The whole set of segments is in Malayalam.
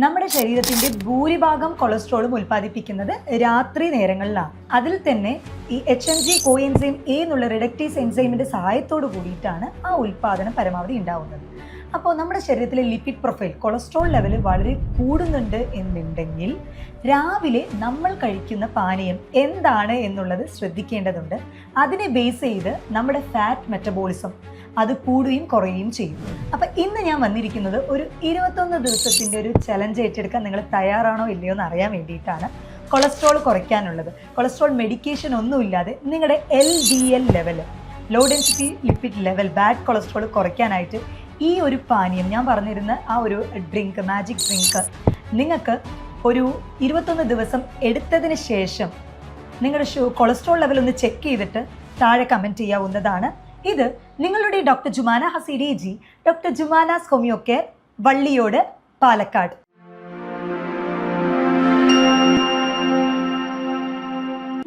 നമ്മുടെ ശരീരത്തിന്റെ ഭൂരിഭാഗം കൊളസ്ട്രോളും ഉൽപ്പാദിപ്പിക്കുന്നത് രാത്രി നേരങ്ങളിലാണ്. അതിൽ തന്നെ ഈ HMG കോഎൻസൈം എ എന്നുള്ള റിഡക്റ്റീസ് എൻസൈമിന്റെ സഹായത്തോട് കൂടിയിട്ടാണ് ആ ഉൽപ്പാദനം പരമാവധി ഉണ്ടാവുന്നത്. അപ്പോൾ നമ്മുടെ ശരീരത്തിലെ ലിപ്പിഡ് പ്രൊഫൈൽ കൊളസ്ട്രോൾ ലെവൽ വളരെ കൂടുന്നുണ്ട് എന്നുണ്ടെങ്കിൽ രാവിലെ നമ്മൾ കഴിക്കുന്ന പാനീയം എന്താണ് എന്നുള്ളത് ശ്രദ്ധിക്കേണ്ടതുണ്ട്. അതിനെ ബേസ് ചെയ്ത് നമ്മുടെ ഫാറ്റ് മെറ്റബോളിസം അത് കൂടുകയും കുറയുകയും ചെയ്യും. അപ്പം ഇന്ന് ഞാൻ വന്നിരിക്കുന്നത് ഒരു 21 ദിവസത്തിൻ്റെ ഒരു ചലഞ്ച് ഏറ്റെടുക്കാൻ നിങ്ങൾ തയ്യാറാണോ ഇല്ലയോ എന്ന് അറിയാൻ വേണ്ടിയിട്ടാണ്. കൊളസ്ട്രോൾ കുറയ്ക്കാനുള്ളത്, കൊളസ്ട്രോൾ മെഡിക്കേഷൻ ഒന്നുമില്ലാതെ നിങ്ങളുടെ LDL level, low density lipid level, bad cholesterol കുറയ്ക്കാനായിട്ട് ഈ ഒരു പാനീയം ഞാൻ പറഞ്ഞിരുന്ന ആ ഒരു ഡ്രിങ്ക്, മാജിക് ഡ്രിങ്ക് നിങ്ങൾക്ക് ഒരു 21 ദിവസം എടുത്തതിന് ശേഷം നിങ്ങളുടെ കൊളസ്ട്രോൾ ലെവൽ ഒന്ന് ചെക്ക് ചെയ്തിട്ട് താഴെ കമൻറ്റ് ചെയ്യാവുന്നതാണ്. ഇത് നിങ്ങളുടെ doctor Jumana Haseeri ji, doctor Jumana's homeo care, Valliyode, Palakkad.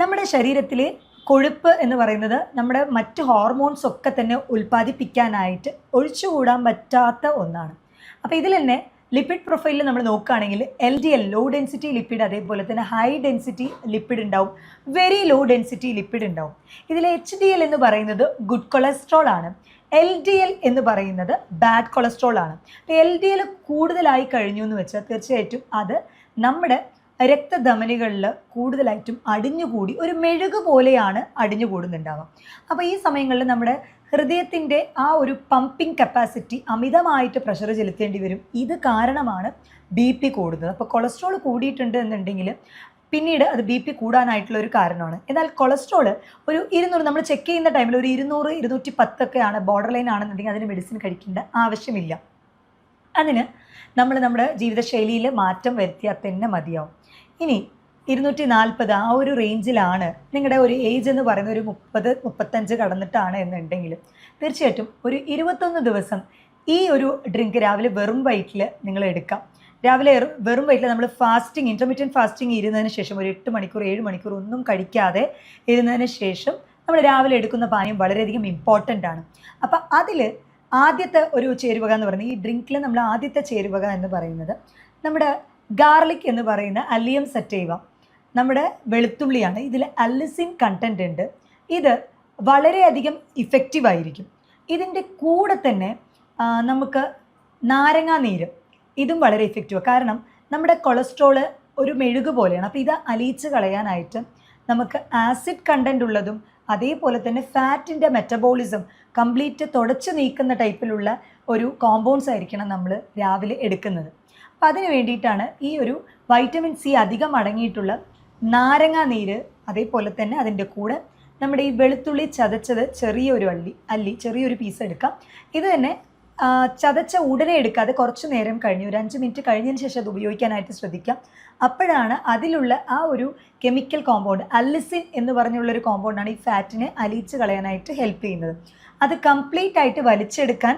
നമ്മുടെ ശരീരത്തിലെ കൊഴുപ്പ് എന്ന് പറയുന്നത് നമ്മുടെ മറ്റ് ഹോർമോൺസ് ഒക്കെ തന്നെ ഉൽപ്പാദിപ്പിക്കാനായിട്ട് ഒഴിച്ചുകൂടാൻ പറ്റാത്ത ഒന്നാണ്. അപ്പോൾ ഇതിൽ തന്നെ ലിപ്പിഡ് പ്രൊഫൈലിൽ നമ്മൾ നോക്കുകയാണെങ്കിൽ LDL, ലോ ഡെൻസിറ്റി ലിപ്പിഡ്, അതേപോലെ തന്നെ ഹൈ ഡെൻസിറ്റി ലിപ്പിഡ് ഉണ്ടാവും, വെരി ലോ ഡെൻസിറ്റി ലിപ്പിഡ് ഉണ്ടാവും. ഇതിൽ HDL എന്ന് പറയുന്നത് ഗുഡ് കൊളസ്ട്രോൾ ആണ്, LDL എന്ന് പറയുന്നത് ബാഡ് കൊളസ്ട്രോൾ ആണ്. LDL കൂടുതലായി കഴിഞ്ഞു എന്ന് വെച്ചാൽ തീർച്ചയായിട്ടും അത് നമ്മുടെ രക്തധമനികളിൽ കൂടുതലായിട്ടും അടിഞ്ഞുകൂടി ഒരു മെഴുക് പോലെയാണ് അടിഞ്ഞുകൂടുന്നുണ്ടാവുക. അപ്പോൾ ഈ സമയങ്ങളിൽ നമ്മുടെ ഹൃദയത്തിൻ്റെ ആ ഒരു പമ്പിങ് കപ്പാസിറ്റി അമിതമായിട്ട് പ്രഷർ ചെലുത്തേണ്ടി വരും. ഇത് കാരണമാണ് BP കൂടുന്നത്. അപ്പോൾ കൊളസ്ട്രോൾ കൂടിയിട്ടുണ്ട് എന്നുണ്ടെങ്കിൽ പിന്നീട് അത് BP കൂടാനായിട്ടുള്ള ഒരു കാരണമാണ്. എന്നാൽ കൊളസ്ട്രോൾ ഒരു 200 നമ്മൾ ചെക്ക് ചെയ്യുന്ന ടൈമിൽ ഒരു 200, 210 ഒക്കെയാണ് ബോർഡർ ലൈൻ ആണെന്നുണ്ടെങ്കിൽ അതിന് മെഡിസിൻ കഴിക്കേണ്ട ആവശ്യമില്ല. അതിന് നമ്മൾ നമ്മുടെ ജീവിതശൈലിയിൽ മാറ്റം വരുത്തിയാൽ തന്നെ മതിയാവും. ഇനി 240 ആ ഒരു റേഞ്ചിലാണ് നിങ്ങളുടെ ഒരു ഏജ് എന്ന് പറയുന്നത് ഒരു 30-35 കടന്നിട്ടാണ് എന്നുണ്ടെങ്കിൽ തീർച്ചയായിട്ടും ഒരു 21 ദിവസം ഈ ഒരു ഡ്രിങ്ക് രാവിലെ വെറും വയറ്റിൽ നിങ്ങൾ എടുക്കാം. രാവിലെ വെറും വയറ്റിൽ നമ്മൾ ഫാസ്റ്റിംഗ്, ഇൻ്റർമീഡിയറ്റ് ഫാസ്റ്റിംഗ് ഇരുന്നതിന് ശേഷം ഒരു 8 മണിക്കൂർ 7 മണിക്കൂർ ഒന്നും കഴിക്കാതെ ഇരുന്നതിന് ശേഷം നമ്മൾ രാവിലെ എടുക്കുന്ന പാനീയം വളരെയധികം ഇമ്പോർട്ടൻ്റ് ആണ്. അപ്പം അതിൽ ആദ്യത്തെ ഒരു ചേരുവക എന്ന് പറയുന്നത്, ഈ ഡ്രിങ്കിൽ നമ്മൾ ആദ്യത്തെ ചേരുവക എന്ന് പറയുന്നത് നമ്മുടെ ഗാർലിക് എന്ന് പറയുന്ന അല്ലിയം സറ്റൈവ, നമ്മുടെ വെളുത്തുള്ളിയാണ്. ഇതിൽ അല്ലിസിൻ കണ്ടൻറ്റ് ഉണ്ട്. ഇത് വളരെയധികം ഇഫക്റ്റീവായിരിക്കും. ഇതിൻ്റെ കൂടെ തന്നെ നമുക്ക് നാരങ്ങാ നീര്, ഇതും വളരെ ഇഫക്റ്റീവ്. കാരണം നമ്മുടെ കൊളസ്ട്രോള് ഒരു മെഴുക് പോലെയാണ്. അപ്പോൾ ഇത് അലിയിച്ച് കളയാനായിട്ട് നമുക്ക് ആസിഡ് കണ്ടൻറ്റ് ഉള്ളതും അതേപോലെ തന്നെ ഫാറ്റിൻ്റെ മെറ്റബോളിസം കംപ്ലീറ്റ് തുടച്ച് നീക്കുന്ന ടൈപ്പിലുള്ള ഒരു കോമ്പൗണ്ട്സ് ആയിരിക്കണം നമ്മൾ രാവിലെ എടുക്കുന്നത്. അപ്പോൾ അതിന് വേണ്ടിയിട്ടാണ് ഈ ഒരു വൈറ്റമിൻ C അധികം അടങ്ങിയിട്ടുള്ള നാരങ്ങാ നീര്, അതേപോലെ തന്നെ അതിൻ്റെ കൂടെ നമ്മുടെ ഈ വെളുത്തുള്ളി ചതച്ചത് ചെറിയൊരു പീസ് എടുക്കാം. ഇത് തന്നെ ചതച്ച ഉടനെ എടുക്കാതെ കുറച്ച് നേരം കഴിഞ്ഞ് ഒരു 5 മിനിറ്റ് കഴിഞ്ഞതിന് ശേഷം അത് ഉപയോഗിക്കാനായിട്ട് ശ്രദ്ധിക്കാം. അപ്പോഴാണ് അതിലുള്ള ആ ഒരു കെമിക്കൽ കോമ്പൗണ്ട്, അല്ലിസിൻ എന്ന് പറഞ്ഞുള്ളൊരു കോമ്പൗണ്ടാണ് ഈ ഫാറ്റിനെ അലിയിച്ച് കളയാനായിട്ട് ഹെൽപ്പ് ചെയ്യുന്നത്. അത് കംപ്ലീറ്റ് ആയിട്ട് വലിച്ചെടുക്കാൻ,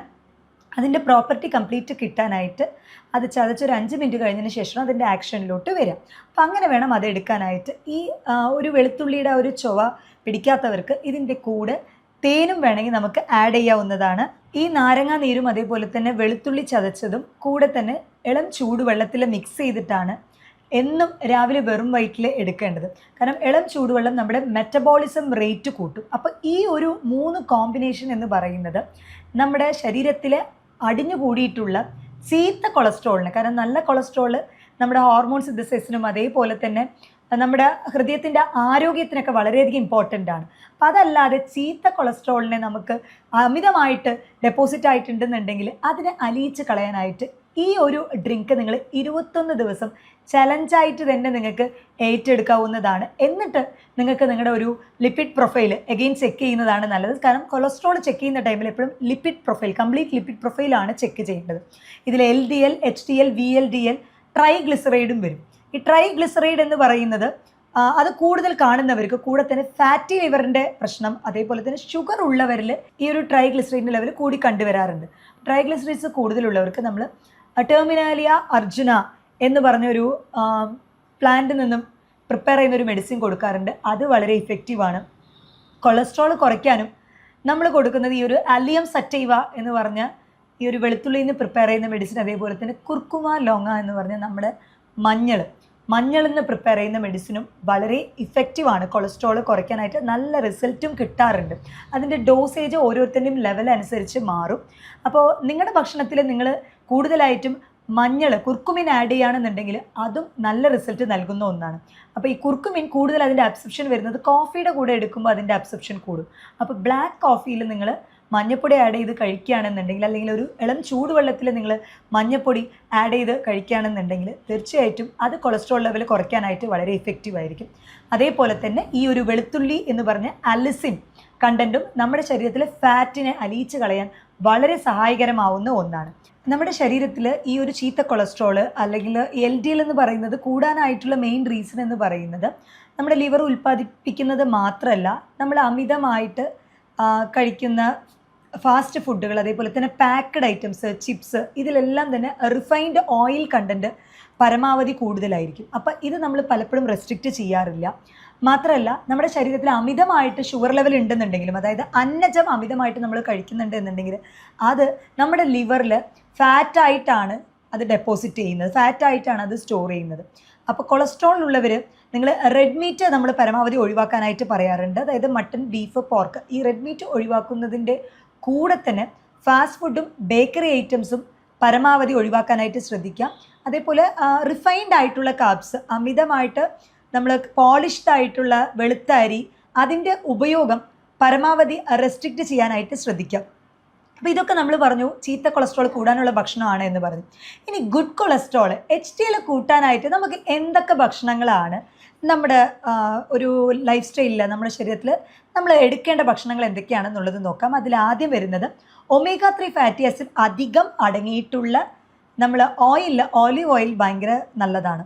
അതിൻ്റെ പ്രോപ്പർട്ടി കംപ്ലീറ്റ് കിട്ടാനായിട്ട് അത് ചതച്ചൊരു 5 മിനിറ്റ് കഴിഞ്ഞതിന് ശേഷം അതിൻ്റെ ആക്ഷനിലോട്ട് വരാം. അപ്പം അങ്ങനെ വേണം അത് എടുക്കാനായിട്ട്. ഈ ഒരു വെളുത്തുള്ളിയുടെ ഒരു ചൊവ പിടിക്കാത്തവർക്ക് ഇതിൻ്റെ കൂടെ തേനും വേണമെങ്കിൽ നമുക്ക് ആഡ് ചെയ്യാവുന്നതാണ്. ഈ നാരങ്ങാ നീരും അതേപോലെ തന്നെ വെളുത്തുള്ളി ചതച്ചതും കൂടെ തന്നെ ഇളം ചൂടുവെള്ളത്തിൽ മിക്സ് ചെയ്തിട്ടാണ് എന്നും രാവിലെ വെറും വയറ്റിൽ എടുക്കേണ്ടത്. കാരണം ഇളം ചൂടുവെള്ളം നമ്മുടെ മെറ്റബോളിസം റേറ്റ് കൂട്ടും. അപ്പോൾ ഈ ഒരു 3 കോമ്പിനേഷൻ എന്ന് പറയുന്നത് നമ്മുടെ ശരീരത്തിൽ അടിഞ്ഞുകൂടിയിട്ടുള്ള ചീത്ത കൊളസ്ട്രോളിന്, കാരണം നല്ല കൊളസ്ട്രോൾ നമ്മുടെ ഹോർമോൺ സിന്തസിസിനും അതേപോലെ തന്നെ നമ്മുടെ ഹൃദയത്തിൻ്റെ ആരോഗ്യത്തിനൊക്കെ വളരെയധികം ഇമ്പോർട്ടൻ്റ് ആണ്. അപ്പം അതല്ലാതെ ചീത്ത കൊളസ്ട്രോളിനെ നമുക്ക് അമിതമായിട്ട് ഡെപ്പോസിറ്റ് ആയിട്ടുണ്ടെന്നുണ്ടെങ്കിൽ അതിനെ അലിയിച്ച് കളയാനായിട്ട് ഈ ഒരു ഡ്രിങ്ക് നിങ്ങൾ 21 ദിവസം ചലഞ്ചായിട്ട് തന്നെ നിങ്ങൾക്ക് ഏറ്റെടുക്കാവുന്നതാണ്. എന്നിട്ട് നിങ്ങൾക്ക് നിങ്ങളുടെ ഒരു ലിപ്പിഡ് പ്രൊഫൈൽ എഗെയിൻ ചെക്ക് ചെയ്യുന്നതാണ് നല്ലത്. കാരണം കൊളസ്ട്രോൾ ചെക്ക് ചെയ്യുന്ന ടൈമിൽ എപ്പോഴും ലിപ്പിഡ് പ്രൊഫൈൽ, കംപ്ലീറ്റ് ലിപ്പിഡ് പ്രൊഫൈലാണ് ചെക്ക് ചെയ്യേണ്ടത്. ഇതിൽ LDL, HDL, VLDL, ട്രൈഗ്ലിസറൈഡും വരും. ഈ ട്രൈഗ്ലിസറൈഡ് എന്ന് പറയുന്നത് അത് കൂടുതൽ കാണുന്നവർക്ക്, കൂടെ തന്നെ ഫാറ്റി ലിവറിൻ്റെ പ്രശ്നം, അതേപോലെ തന്നെ ഷുഗർ ഉള്ളവരിൽ ഈ ഒരു ട്രൈഗ്ലിസറൈഡിൻ്റെ ലെവൽ കൂടി കണ്ടുവരാറുണ്ട്. ട്രൈഗ്ലിസറൈഡ്സ് കൂടുതലുള്ളവർക്ക് നമ്മൾ ടെർമിനാലിയ അർജുന എന്ന് പറഞ്ഞൊരു പ്ലാന്റിൽ നിന്നും പ്രിപ്പയർ ചെയ്യുന്നൊരു മെഡിസിൻ കൊടുക്കാറുണ്ട്. അത് വളരെ ഇഫക്റ്റീവാണ്. കൊളസ്ട്രോൾ കുറയ്ക്കാനും നമ്മൾ കൊടുക്കുന്നത് ഈ ഒരു അല്ലിയം സറ്റൈവ എന്ന് പറഞ്ഞ ഈ ഒരു വെളുത്തുള്ളിയിൽ നിന്ന് പ്രിപ്പയർ ചെയ്യുന്ന മെഡിസിൻ, അതേപോലെ തന്നെ കുർക്കുമ ലോങ്ങ എന്ന് പറഞ്ഞാൽ നമ്മുടെ മഞ്ഞളിൽ നിന്ന് പ്രിപ്പയർ ചെയ്യുന്ന മെഡിസിനും വളരെ ഇഫക്റ്റീവാണ്. കൊളസ്ട്രോൾ കുറയ്ക്കാനായിട്ട് നല്ല റിസൾട്ടും കിട്ടാറുണ്ട്. അതിൻ്റെ ഡോസേജ് ഓരോരുത്തരുടെയും ലെവൽ അനുസരിച്ച് മാറും. അപ്പോൾ നിങ്ങളുടെ ഭക്ഷണത്തിൽ നിങ്ങൾ കൂടുതലായിട്ടും കുർക്കുമിൻ ആഡ് ചെയ്യുകയാണെന്നുണ്ടെങ്കിൽ അതും നല്ല റിസൾട്ട് നൽകുന്ന ഒന്നാണ്. അപ്പോൾ ഈ കുർക്കുമിൻ കൂടുതൽ അതിൻ്റെ അബ്സെപ്ഷൻ വരുന്നത് കോഫിയുടെ കൂടെ എടുക്കുമ്പോൾ അതിൻ്റെ അബ്സെപ്ഷൻ കൂടും. അപ്പോൾ ബ്ലാക്ക് കോഫിയിൽ നിങ്ങൾ മഞ്ഞപ്പൊടി ആഡ് ചെയ്ത് കഴിക്കുകയാണെന്നുണ്ടെങ്കിൽ, അല്ലെങ്കിൽ ഒരു ഇളം ചൂടുവെള്ളത്തിൽ നിങ്ങൾ മഞ്ഞപ്പൊടി ആഡ് ചെയ്ത് കഴിക്കുകയാണെന്നുണ്ടെങ്കിൽ തീർച്ചയായിട്ടും അത് കൊളസ്ട്രോൾ ലെവൽ കുറയ്ക്കാനായിട്ട് വളരെ ഇഫക്റ്റീവ് ആയിരിക്കും. അതേപോലെ തന്നെ ഈ ഒരു വെളുത്തുള്ളി എന്ന് പറഞ്ഞ അലിസിൻ കണ്ടൻറ്റും നമ്മുടെ ശരീരത്തിലെ ഫാറ്റിനെ അലിയിച്ച് കളയാൻ വളരെ സഹായകരമാവുന്ന ഒന്നാണ്. നമ്മുടെ ശരീരത്തിൽ ഈ ഒരു ചീത്ത കൊളസ്ട്രോൾ അല്ലെങ്കിൽ LDL എന്ന് പറയുന്നത് കൂടാനായിട്ടുള്ള മെയിൻ റീസൺ എന്ന് പറയുന്നത് നമ്മുടെ ലിവർ ഉൽപ്പാദിപ്പിക്കുന്നത് മാത്രമല്ല, നമ്മൾ അമിതമായിട്ട് കഴിക്കുന്ന ഫാസ്റ്റ് ഫുഡുകൾ, അതേപോലെ തന്നെ പാക്ക്ഡ് ഐറ്റംസ്, ചിപ്സ്, ഇതിലെല്ലാം തന്നെ റിഫൈൻഡ് ഓയിൽ കണ്ടൻറ്റ് പരമാവധി കൂടുതലായിരിക്കും. അപ്പം ഇത് നമ്മൾ പലപ്പോഴും റെസ്ട്രിക്റ്റ് ചെയ്യാറില്ല. മാത്രമല്ല നമ്മുടെ ശരീരത്തിൽ അമിതമായിട്ട് ഷുഗർ ലെവൽ ഉണ്ടെന്നുണ്ടെങ്കിലും, അതായത് അന്നജം അമിതമായിട്ട് നമ്മൾ കഴിക്കുന്നുണ്ട് എന്നുണ്ടെങ്കിൽ അത് നമ്മുടെ ലിവറിൽ ഫാറ്റായിട്ടാണ് അത് ഡെപ്പോസിറ്റ് ചെയ്യുന്നത്, ഫാറ്റായിട്ടാണ് അത് സ്റ്റോർ ചെയ്യുന്നത്. അപ്പോൾ കൊളസ്ട്രോൾ ഉള്ളവർ നിങ്ങൾ റെഡ് മീറ്റ് നമ്മൾ പരമാവധി ഒഴിവാക്കാനായിട്ട് പറയാറുണ്ട്. അതായത് മട്ടൺ, ബീഫ്, പോർക്ക്, ഈ റെഡ് മീറ്റ് ഒഴിവാക്കുന്നതിൻ്റെ കൂടെ തന്നെ ഫാസ്റ്റ് ഫുഡും ബേക്കറി ഐറ്റംസും പരമാവധി ഒഴിവാക്കാനായിട്ട് ശ്രദ്ധിക്കാം. അതേപോലെ റിഫൈൻഡ് ആയിട്ടുള്ള കാർബ്സ്, അമിതമായിട്ട് നമ്മൾ പോളിഷ്ഡ് ആയിട്ടുള്ള വെളുത്ത അരി, അതിൻ്റെ ഉപയോഗം പരമാവധി റെസ്ട്രിക്റ്റ് ചെയ്യാനായിട്ട് ശ്രദ്ധിക്കാം. അപ്പോൾ ഇതൊക്കെ നമ്മൾ പറഞ്ഞു ചീത്ത കൊളസ്ട്രോൾ കൂടാനുള്ള ഭക്ഷണമാണ് എന്ന് പറഞ്ഞു. ഇനി ഗുഡ് കൊളസ്ട്രോൾ HDL കൂട്ടാനായിട്ട് നമുക്ക് എന്തൊക്കെ ഭക്ഷണങ്ങളാണ് നമ്മുടെ ഒരു ലൈഫ് സ്റ്റൈലിൽ, നമ്മുടെ ശരീരത്തിൽ നമ്മൾ എടുക്കേണ്ട ഭക്ഷണങ്ങൾ എന്തൊക്കെയാണെന്നുള്ളത് നോക്കാം. അതിലാദ്യം വരുന്നത് ഒമേഗ-3 ഫാറ്റി ആസിഡ് അധികം അടങ്ങിയിട്ടുള്ള നമ്മൾ ഓലിവ് ഓയിൽ ഭയങ്കര നല്ലതാണ്.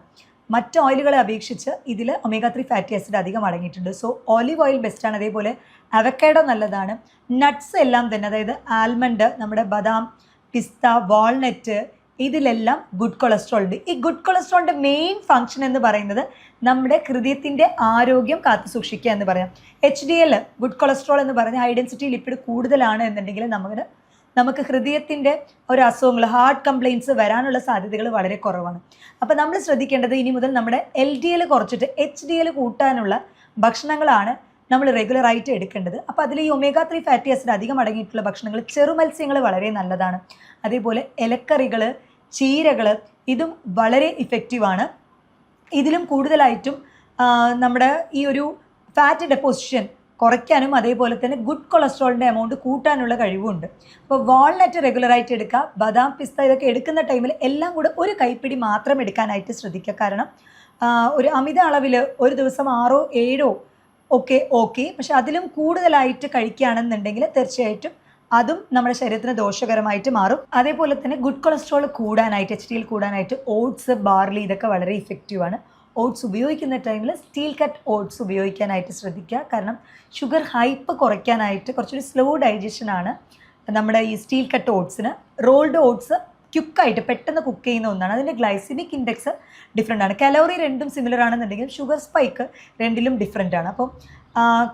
മറ്റ് ഓയിലുകളെ അപേക്ഷിച്ച് ഇതിൽ ഒമേഗ-3 ഫാറ്റി ആസിഡ് അധികം അടങ്ങിയിട്ടുണ്ട്. സോ ഓലിവ് ഓയിൽ ബെസ്റ്റാണ്. അതേപോലെ അവക്കാഡോ നല്ലതാണ്. നട്ട്സ് എല്ലാം തന്നെ, അതായത് ആൽമണ്ട്, നമ്മുടെ ബദാം, പിസ്ത, വാൾനട്ട്, ഇതിലെല്ലാം ഗുഡ് കൊളസ്ട്രോൾ ഉണ്ട്. ഈ ഗുഡ് കൊളസ്ട്രോളിൻ്റെ മെയിൻ ഫംഗ്ഷൻ എന്ന് പറയുന്നത് നമ്മുടെ ഹൃദയത്തിൻ്റെ ആരോഗ്യം കാത്തു സൂക്ഷിക്കുക എന്ന് പറയാം. HDL ഗുഡ് കൊളസ്ട്രോൾ എന്ന് പറഞ്ഞാൽ ഹൈ ഡെൻസിറ്റി ലിപ്പിഡ് കൂടുതലാണ് എന്നുണ്ടെങ്കിൽ നമുക്ക് ഹൃദയത്തിൻ്റെ ഒരു അസുഖങ്ങൾ, ഹാർട്ട് കംപ്ലയിൻറ്റ്സ് വരാനുള്ള സാധ്യതകൾ വളരെ കുറവാണ്. അപ്പോൾ നമ്മൾ ശ്രദ്ധിക്കേണ്ടത് ഇനി മുതൽ നമ്മുടെ LDL കുറച്ചിട്ട് HDL കൂട്ടാനുള്ള ഭക്ഷണങ്ങളാണ് നമ്മൾ റെഗുലറായിട്ട് എടുക്കേണ്ടത്. അപ്പോൾ അതിൽ ഈ ഒമേഗ-3 ഫാറ്റി ആസിഡ് അധികം അടങ്ങിയിട്ടുള്ള ഭക്ഷണങ്ങൾ, ചെറുമത്സ്യങ്ങൾ വളരെ നല്ലതാണ്. അതേപോലെ ഇലക്കറികൾ, ചീരകൾ, ഇതും വളരെ ഇഫക്റ്റീവാണ്. ഇതിലും കൂടുതലായിട്ടും നമ്മുടെ ഈ ഒരു ഫാറ്റ് ഡെപ്പോസിഷൻ കുറയ്ക്കാനും അതേപോലെ തന്നെ ഗുഡ് കൊളസ്ട്രോളിൻ്റെ എമൗണ്ട് കൂട്ടാനുള്ള കഴിവുണ്ട്. അപ്പോൾ വാൾനട്ട് റെഗുലറായിട്ട് എടുക്കുക. ബദാം, പിസ്ത, ഇതൊക്കെ എടുക്കുന്ന ടൈമിൽ എല്ലാം കൂടെ ഒരു കൈപ്പിടി മാത്രം എടുക്കാനായിട്ട് ശ്രദ്ധിക്കുക. കാരണം ഒരു അമിത അളവിൽ ഒരു ദിവസം 6 or 7 ഓക്കെ, പക്ഷെ അതിലും കൂടുതലായിട്ട് കഴിക്കുകയാണെന്നുണ്ടെങ്കിൽ തീർച്ചയായിട്ടും അതും നമ്മുടെ ശരീരത്തിന് ദോഷകരമായിട്ട് മാറും. അതേപോലെ തന്നെ ഗുഡ് കൊളസ്ട്രോൾ കൂടാനായിട്ട്, HDL കൂടാനായിട്ട് ഓട്സ്, ബാർലി, ഇതൊക്കെ വളരെ ഇഫക്റ്റീവാണ്. ഓട്സ് ഉപയോഗിക്കുന്ന ടൈമിൽ സ്റ്റീൽ കട്ട് ഓട്സ് ഉപയോഗിക്കാനായിട്ട് ശ്രദ്ധിക്കുക. കാരണം ഷുഗർ ഹൈപ്പ് കുറയ്ക്കാനായിട്ട് കുറച്ചൊരു സ്ലോ ഡൈജഷനാണ് നമ്മുടെ ഈ സ്റ്റീൽ കട്ട് ഓട്സിന്. റോൾഡ് ഓട്സ് ക്യുക്കായിട്ട് പെട്ടെന്ന് കുക്ക് ചെയ്യുന്ന ഒന്നാണ്. അതിൻ്റെ ഗ്ലൈസിമിക് ഇൻഡെക്സ് ഡിഫറെൻ്റ് ആണ്. കലോറി രണ്ടും സിമിലർ ആണെന്നുണ്ടെങ്കിൽ ഷുഗർ സ്പൈക്ക് രണ്ടിലും ഡിഫറെൻ്റ് ആണ്. അപ്പം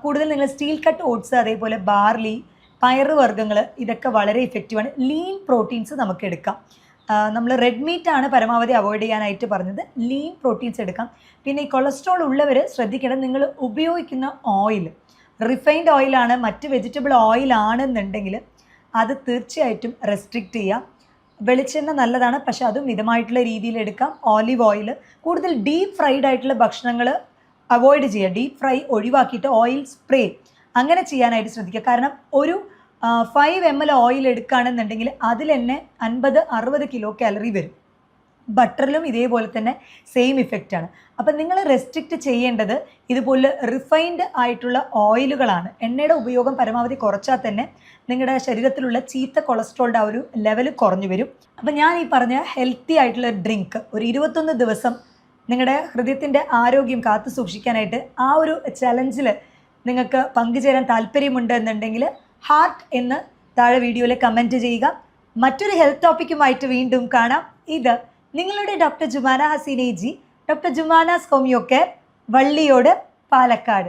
കൂടുതൽ നിങ്ങൾ സ്റ്റീൽ കട്ട് ഓട്സ്, അതേപോലെ ബാർലി, പയറുവർഗ്ഗങ്ങൾ, ഇതൊക്കെ വളരെ ഇഫക്റ്റീവാണ്. ലീൻ പ്രോട്ടീൻസ് നമുക്ക് എടുക്കാം. നമ്മൾ റെഡ് മീറ്റ് ആണ് പരമാവധി അവോയ്ഡ് ചെയ്യാനായിട്ട് പറഞ്ഞത്. ലീൻ പ്രോട്ടീൻസ് എടുക്കാം. പിന്നെ ഈ കൊളസ്ട്രോൾ ഉള്ളവർ ശ്രദ്ധിക്കേണ്ടത് നിങ്ങൾ ഉപയോഗിക്കുന്ന ഓയിൽ റിഫൈൻഡ് ഓയിലാണ്, മറ്റ് വെജിറ്റബിൾ ഓയിലാണെന്നുണ്ടെങ്കിൽ അത് തീർച്ചയായിട്ടും റെസ്ട്രിക്റ്റ് ചെയ്യാം. വെളിച്ചെണ്ണ നല്ലതാണ്, പക്ഷെ അതും മിതമായിട്ടുള്ള രീതിയിൽ എടുക്കാം. ഓലിവ് ഓയിൽ, കൂടുതൽ ഡീപ്പ് ഫ്രൈഡ് ആയിട്ടുള്ള ഭക്ഷണങ്ങൾ അവോയ്ഡ് ചെയ്യുക. ഡീപ്പ് ഫ്രൈ ഒഴിവാക്കിയിട്ട് ഓയിൽ സ്പ്രേ അങ്ങനെ ചെയ്യാനായിട്ട് ശ്രദ്ധിക്കുക. കാരണം ഒരു 5 ml ഓയിൽ എടുക്കുകയാണെന്നുണ്ടെങ്കിൽ അതിൽ തന്നെ 50-60 കിലോ കാലറി വരും. ബട്ടറിലും ഇതേപോലെ തന്നെ സെയിം ഇഫക്റ്റാണ്. അപ്പം നിങ്ങൾ റെസ്ട്രിക്റ്റ് ചെയ്യേണ്ടത് ഇതുപോലെ റിഫൈൻഡ് ആയിട്ടുള്ള ഓയിലുകളാണ്. എണ്ണയുടെ ഉപയോഗം പരമാവധി കുറച്ചാൽ തന്നെ നിങ്ങളുടെ ശരീരത്തിലുള്ള ചീത്ത കൊളസ്ട്രോളിൻ്റെ ആ ഒരു ലെവൽ കുറഞ്ഞു വരും. അപ്പം ഞാൻ ഈ പറഞ്ഞ ഹെൽത്തി ആയിട്ടുള്ള ഡ്രിങ്ക് ഒരു 21 ദിവസം നിങ്ങളുടെ ഹൃദയത്തിൻ്റെ ആരോഗ്യം കാത്തു സൂക്ഷിക്കാനായിട്ട് ആ ഒരു ചലഞ്ചിൽ നിങ്ങൾക്ക് പങ്കുചേരാൻ താല്പര്യമുണ്ട് എന്നുണ്ടെങ്കിൽ ഹാർട്ട് എന്ന് താഴെ വീഡിയോയിൽ കമൻറ്റ് ചെയ്യുക. മറ്റൊരു ഹെൽത്ത് ടോപ്പിക്കുമായിട്ട് വീണ്ടും കാണാം. ഇത് നിങ്ങളുടെ doctor Jumana Haseena ji, doctor Jumana's homeo care, Valliyode, Palakkad.